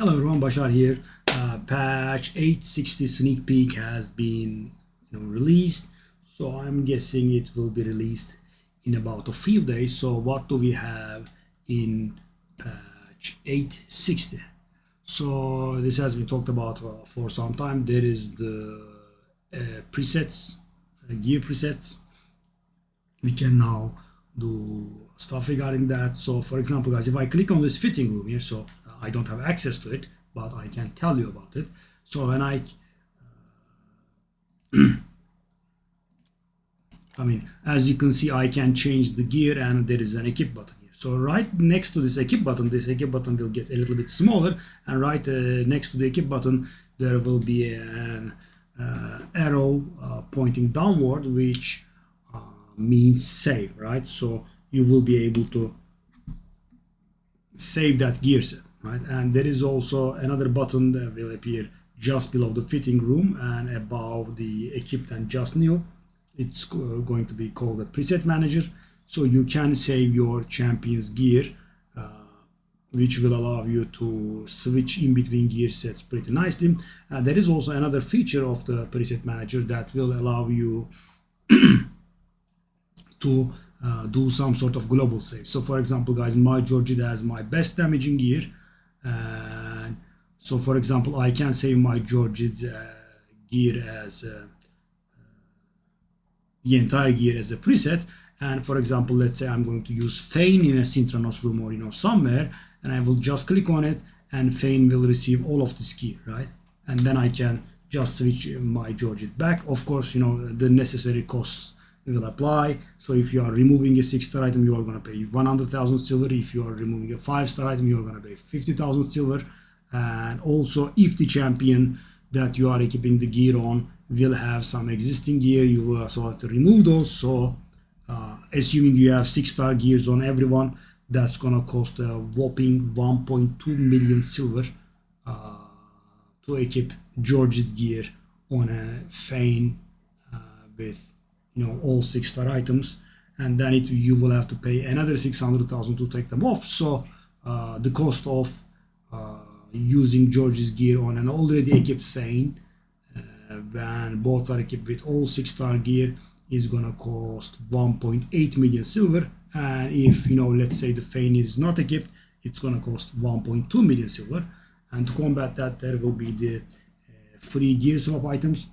Hello everyone, Bashar here. Patch 860 sneak peek has been released, so I'm guessing it will be released in about a few days. So what do we have in patch 860? So this has been talked about for some time. There is the presets, gear presets. We can now do stuff regarding that. So for example, guys, if I click on this fitting room here, so I don't have access to it, but I can tell you about it. So when as you can see, I can change the gear, and there is an equip button here. So right next to this equip button will get a little bit smaller, and right next to the equip button, there will be an arrow pointing downward, which means save, right? So you will be able to save that gear set, right? And there is also another button that will appear just below the fitting room and above the equipped and just new. It's going to be called a preset manager, so you can save your champion's gear, which will allow you to switch in between gear sets pretty nicely. There is also another feature of the preset manager that will allow you to do some sort of global save. So for example, guys, my Georgid has my best damaging gear, and so for example, I can save my Georgid's gear as the entire gear as a preset. And for example, let's say I'm going to use Feign in a Synchronos room or somewhere, and I will just click on it, and Feign will receive all of this gear, right? And then I can just switch my Georgid back. Of course, the necessary costs will apply. So if you are removing a 6-star item, you are going to pay 100,000 silver. If you are removing a 5-star item, you are going to pay 50,000 silver. And also, if the champion that you are equipping the gear on will have some existing gear, you will also have to remove those. So assuming you have 6-star gears on everyone, that's gonna cost a whopping 1.2 million silver to equip George's gear on a Feign with all 6-star items, and then you will have to pay another 600,000 to take them off. So the cost of using George's gear on an already equipped Feign, when both are equipped with all 6-star gear, is gonna cost 1.8 million silver. And if let's say the Feign is not equipped, it's gonna cost 1.2 million silver. And to combat that, there will be the free gear swap items,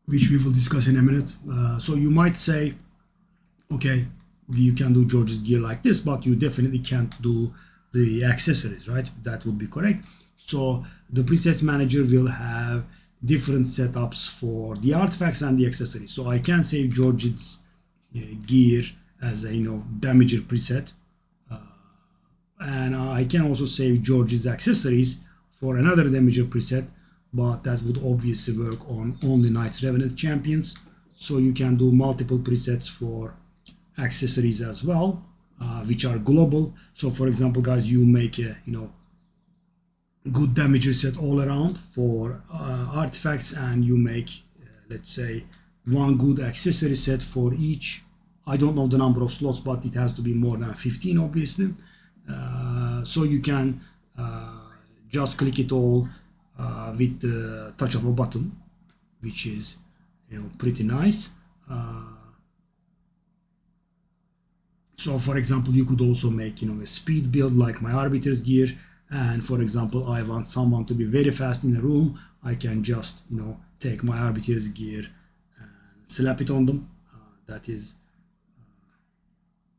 which we will discuss in a minute. So you might say, okay, you can do George's gear like this, but you definitely can't do the accessories, right? That would be correct. So the presets manager will have different setups for the artifacts and the accessories. So I can save George's gear as a damager preset, and I can also save George's accessories for another damager preset, but that would obviously work on only Knights Revenant champions. So you can do multiple presets for accessories as well, which are global. So for example, guys, you make a good damager set all around for artifacts, and you make let's say one good accessory set for each. I don't know the number of slots, but it has to be more than 15 obviously. So you can just click it all with the touch of a button, which is pretty nice. So for example, you could also make a speed build like my arbiter's gear, and for example, I want someone to be very fast in a room, I can just take my arbiter's gear and slap it on them. That is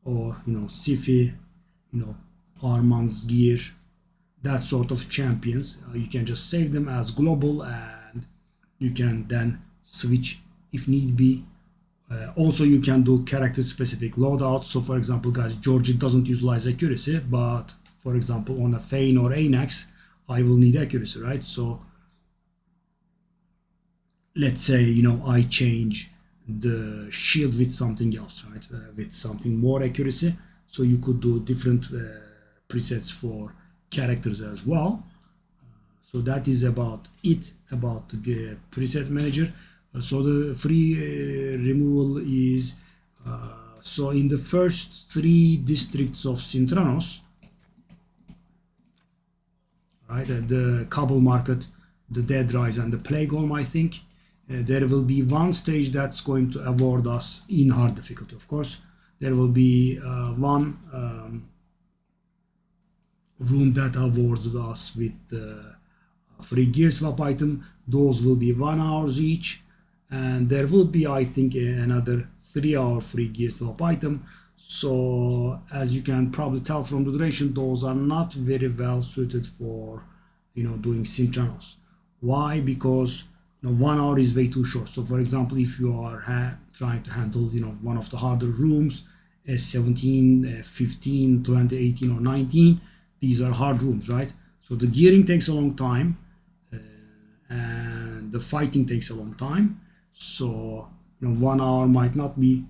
or Sifi, Armand's gear, that sort of champions. You can just save them as global, and you can then switch if need be. Also, you can do character specific loadouts. So for example, guys, Georgie doesn't utilize accuracy, but for example, on a Feign or Anax, I will need accuracy, right? So let's say I change the shield with something else, right? With something more accuracy. So you could do different presets for characters as well. So that is about it about the preset manager. So the free removal is so in the first 3 districts of Synchronos, right? The Cobble Market, the Dead Rise, and the Plague Home, I think. There will be one stage that's going to award us in hard difficulty, of course. There will be one room that awards us with free gear swap item. Those will be 1 hour each. And there will be, I think, another 3-hour free gear swap item. So as you can probably tell from the duration, those are not very well suited for doing synchronous. Why? Because 1 hour is way too short. So for example, if you are trying to handle one of the harder rooms, 17, 15, 20, 18, or 19, these are hard rooms, right? So the gearing takes a long time, and the fighting takes a long time. So 1 hour might not be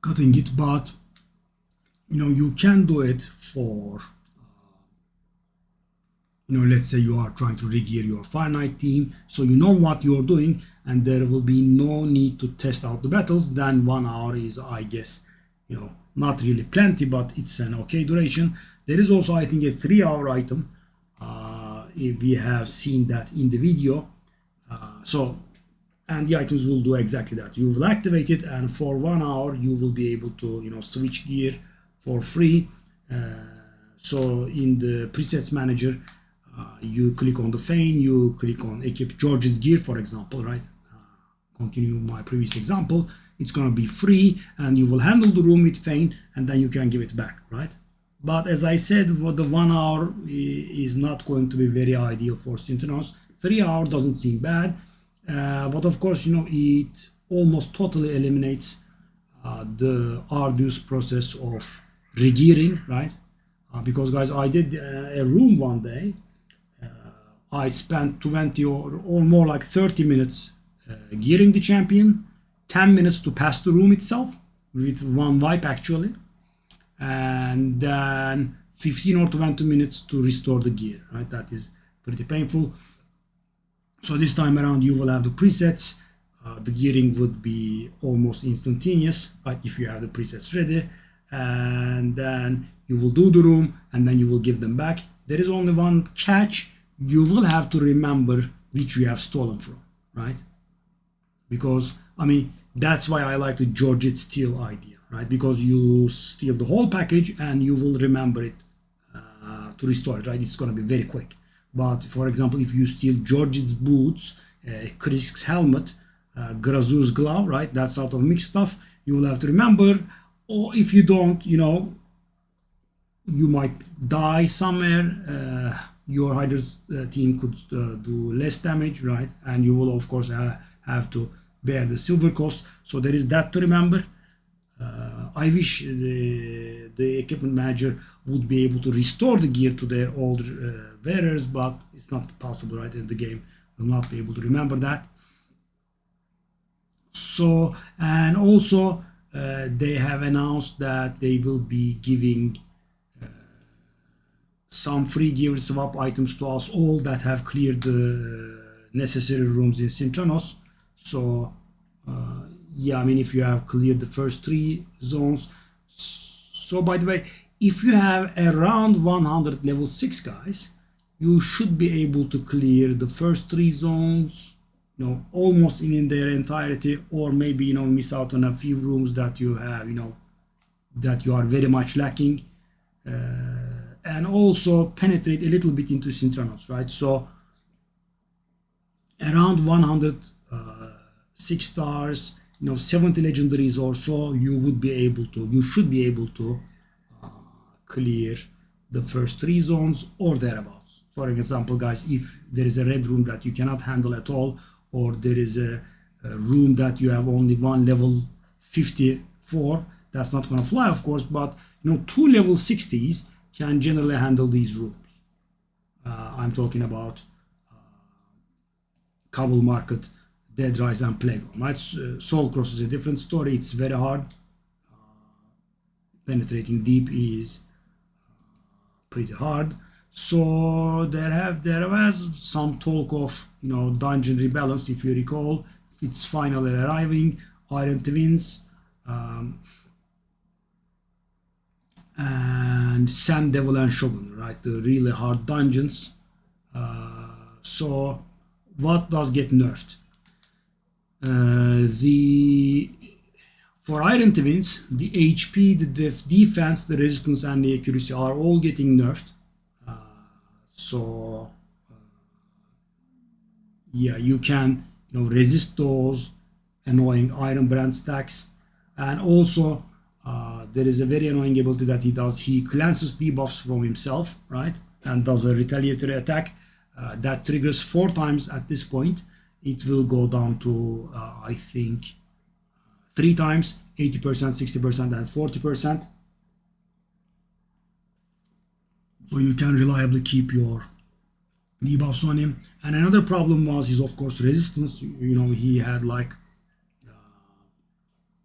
cutting it, but you can do it for let's say you are trying to regear your finite team, so you know what you're doing, and there will be no need to test out the battles. Then 1 hour is, I guess, not really plenty, but it's an okay duration. There is also, I think, a 3-hour item. If we have seen that in the video. And the items will do exactly that. You will activate it, and for 1 hour you will be able to switch gear for free. So in the presets manager, you click on the Feign, you click on equip George's gear, for example, right? Continue my previous example. It's gonna be free, and you will handle the room with Feign, and then you can give it back, right? But as I said, for the 1 hour is not going to be very ideal for synchronous. 3 hour doesn't seem bad, but of course, it almost totally eliminates the arduous process of regearing, right? Because guys, I did a room one day. I spent 20 or more like 30 minutes gearing the champion, 10 minutes to pass the room itself with one wipe actually, and then 15 or 20 minutes to restore the gear, right? That is pretty painful. So this time around you will have the presets. The gearing would be almost instantaneous, right, if you have the presets ready, and then you will do the room and then you will give them back. There is only one catch. You will have to remember which you have stolen from, right? Because that's why I like the Georgette steal idea, right? Because you steal the whole package and you will remember it to restore it, right? It's going to be very quick. But for example, if you steal Georgette's boots, Krisk's helmet, Grazur's glove, right? That sort of mixed stuff, you will have to remember. Or if you don't, you might die somewhere. Your Hydra's team could do less damage, right? And you will, of course, have to bear the silver cost. So there is that to remember. I wish the equipment manager would be able to restore the gear to their old wearers, but it's not possible, right? And the game will not be able to remember that. So, and also they have announced that they will be giving some free gear swap items to us all that have cleared the necessary rooms in Synchronos. So yeah, if you have cleared the first 3 zones. So by the way, if you have around 100 level 6 guys, you should be able to clear the first 3 zones almost in their entirety, or maybe miss out on a few rooms that you have that you are very much lacking, and also penetrate a little bit into Synchronos, right? So around 100 6 stars, 70 legendaries or so, you should be able to clear the first 3 zones or thereabouts. For example, guys, if there is a red room that you cannot handle at all, or there is a room that you have only one level 54, that's not going to fly, of course, but 2 level 60s can generally handle these rooms. I'm talking about Cobble Market, Dead Rise, and Plague Home, right? Soul Cross is a different story. It's very hard. Penetrating deep is pretty hard. So there was some talk of dungeon rebalance, if you recall. It's finally arriving. Iron Twins, and and Sand Devil and Shogun, right? The really hard dungeons. So what does get nerfed? The For Iron Twins, the HP, the defense, the resistance, and the accuracy are all getting nerfed. So yeah, you can resist those annoying Iron Brand stacks, and also there is a very annoying ability that he does. He cleanses debuffs from himself, right, and does a retaliatory attack that triggers 4 times at this point. It will go down to I think 3 times, 80%, 60%, and 40%. So you can reliably keep your debuffs on him. And another problem was his, of course, resistance. He had like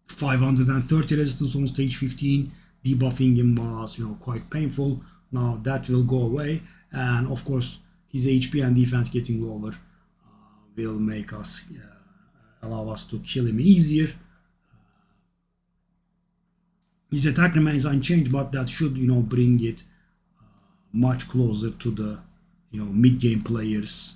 530 resistance on stage 15. Debuffing him was, quite painful. Now that will go away, and of course, his HP and defense getting lower will make us allow us to kill him easier. His attack remains unchanged, but that should, bring it much closer to the, mid-game players'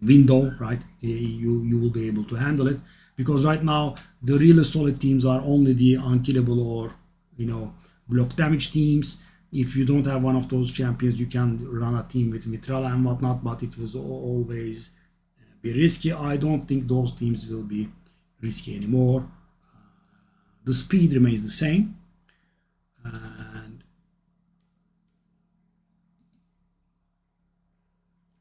window, right? You will be able to handle it, because right now the really solid teams are only the unkillable or block damage teams. If you don't have one of those champions, you can run a team with Mithrala and whatnot, but it was always be risky. I don't think those teams will be risky anymore. The speed remains the same, and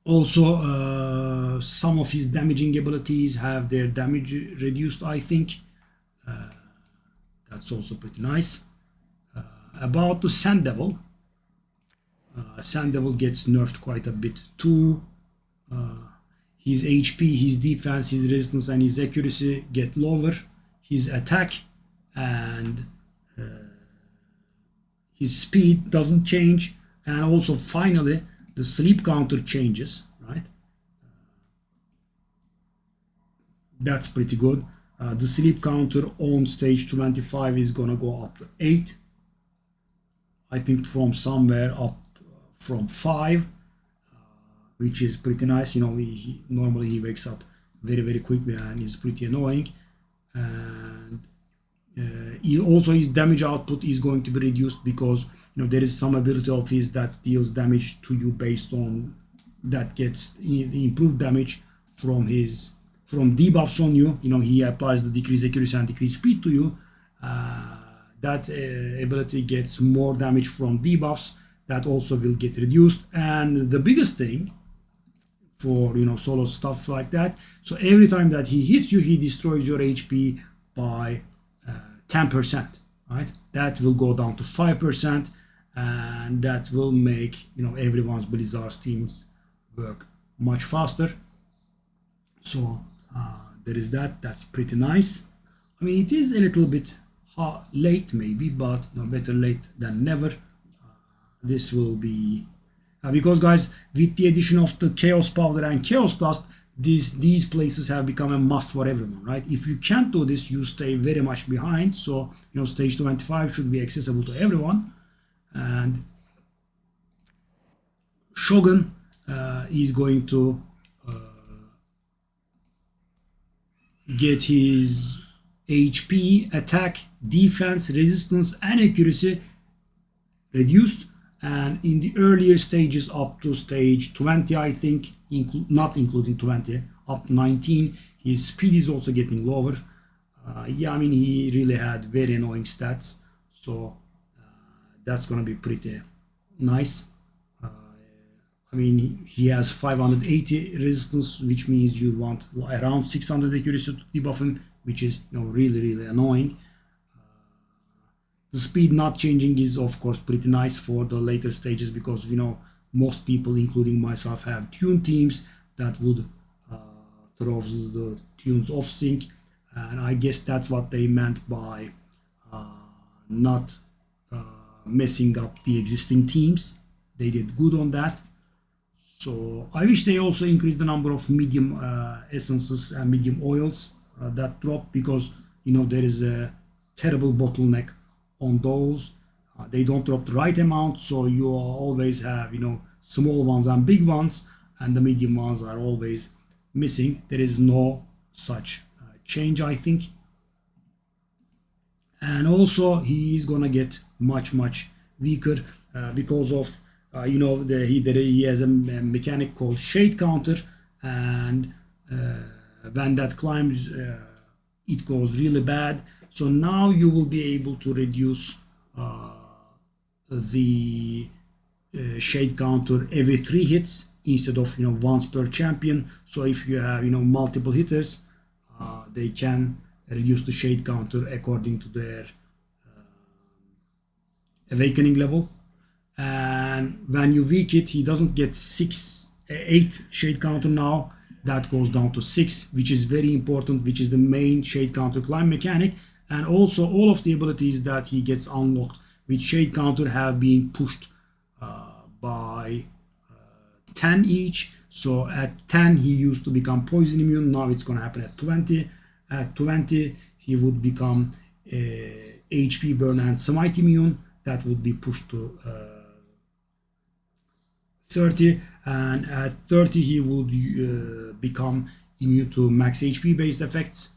also some of his damaging abilities have their damage reduced, I think. That's also pretty nice. About the Sand Devil, Sand Devil gets nerfed quite a bit too. His HP, his defense, his resistance, and his accuracy get lower. His attack and his speed doesn't change, and also finally the sleep counter changes, right? That's pretty good. The sleep counter on stage 25 is gonna go up to 8. I think from somewhere up from 5, which is pretty nice. Normally he wakes up very, very quickly and is pretty annoying. And also his damage output is going to be reduced, because there is some ability of his that deals damage to you based on that gets improved damage from debuffs on you. He applies the decreased accuracy and decreased speed to you. That ability gets more damage from debuffs. That also will get reduced. And the biggest thing for solo stuff like that, so every time that he hits you, he destroys your HP by 10%, right? That will go down to 5%, and that will make everyone's Blizzard teams work much faster. So there is that. That's pretty nice. I mean, it is a little bit late maybe, but better late than never. This will be because, guys, with the addition of the Chaos Powder and Chaos Dust, these places have become a must for everyone, right? If you can't do this, you stay very much behind. So stage 25 should be accessible to everyone. And Shogun is going to get his HP, attack, defense, resistance, and accuracy reduced. And in the earlier stages, up to stage 20, I think, not including 20, up to 19, his speed is also getting lower. Yeah, I mean, he really had very annoying stats, so that's gonna be pretty nice. I mean, he has 580 resistance, which means you want around 600 accuracy to debuff him, which is really, really annoying. The speed not changing is, of course, pretty nice for the later stages, because most people, including myself, have tune teams that would throw the tunes off sync, and I guess that's what they meant by not messing up the existing teams. They did good on that. So I wish they also increased the number of medium essences and medium oils that drop, because there is a terrible bottleneck on those. They don't drop the right amount, so you always have, you know, small ones and big ones, and the medium ones are always missing. There is no such change, I think. And also he is gonna get much weaker because of you know, he has a mechanic called shade counter, and when that climbs it goes really bad. So now you will be able to reduce the shade counter every 3 hits instead of, you know, once per champion. So if you have, you know, multiple hitters, they can reduce the shade counter according to their awakening level. And when you weak it, he doesn't get 8 shade counter now. That goes down to 6, which is very important, which is the main shade counter climb mechanic. And also all of the abilities that he gets unlocked with shade counter have been pushed by 10 each. So at 10 he used to become poison immune, now it's going to happen at 20. At 20 he would become HP burn and smite immune, that would be pushed to 30, and at 30 he would become immune to max HP based effects,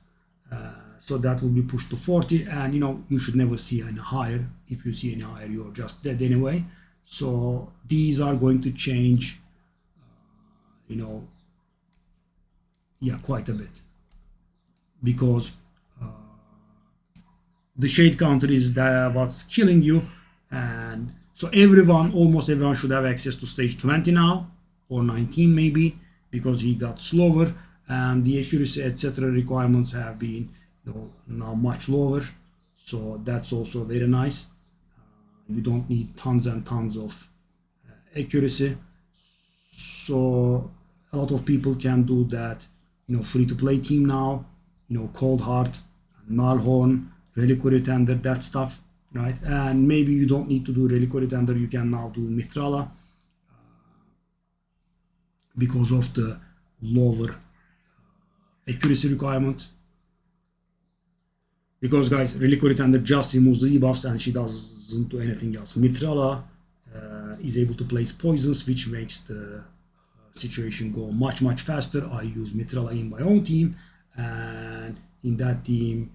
so that will be pushed to 40. And you know, you should never see any higher. If you see any higher, you're just dead anyway. So these are going to change, you know, yeah, quite a bit, because the shade counter is what's killing you. And so almost everyone should have access to stage 20 now, or 19 maybe, because he got slower, and the accuracy etc requirements have been, you know, now much lower. So that's also very nice. You don't need tons and tons of accuracy. So a lot of people can do that, you know, free to play team now, you know, Cold Heart, Nullhorn, Reliquary Tender, that stuff, right? And maybe you don't need to do Reliquary Tender, you can now do Mithrala because of the lower accuracy requirement. Because guys, Reliquary Tender just removes the debuffs and she doesn't do anything else. Mithrala is able to place poisons, which makes the situation go much faster. I use Mithrala in my own team, and in that team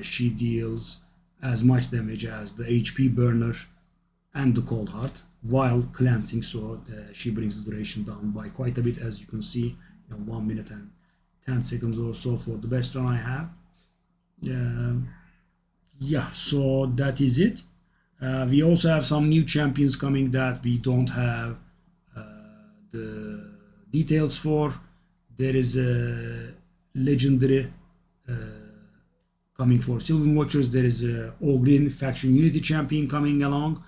she deals as much damage as the HP burner and the Cold Heart while cleansing, so she brings the duration down by quite a bit, as you can see, you know, 1 minute and 10 seconds or so for the best run I have. Yeah, so that is it. We also have some new champions coming that we don't have the details for. There is a legendary coming for Sylvan Watchers. There is a Ogryn faction unity champion coming along.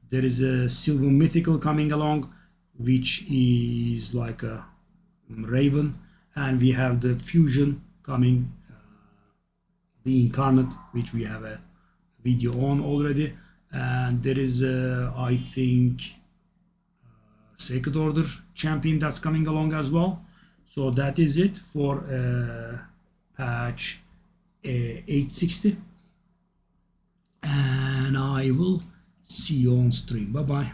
There is a Sylvan mythical coming along, which is like a raven, and we have the fusion coming, the incarnate, which we have a video on already. And there is I think Sacred Order champion that's coming along as well. So that is it for patch 860, and I will see you on stream. Bye bye.